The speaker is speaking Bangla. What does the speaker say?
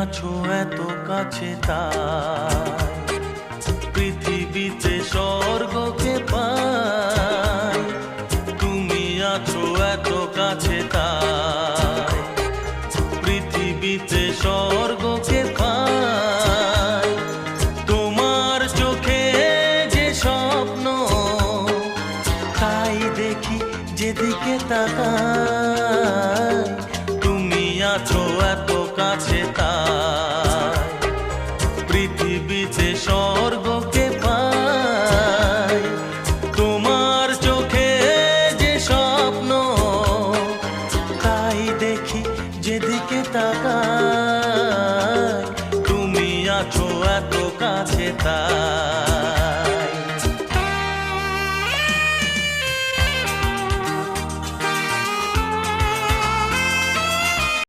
আছো এত কাছে তাই পৃথিবীতে স্বর্গকে পাই। তুমি আছো এত কাছে তাই পৃথিবীতে স্বর্গকে পাই। তোমার চোখে যে স্বপ্ন তাই দেখি যেদিকে তাকাই। তুমি আছো এত কাছে তাই পৃথিবীতে স্বর্গকে পাই। তোমার চোখে যে স্বপ্ন তাই দেখি যেদিকে তাকাই। তুমি আছো এত কাছে তাই।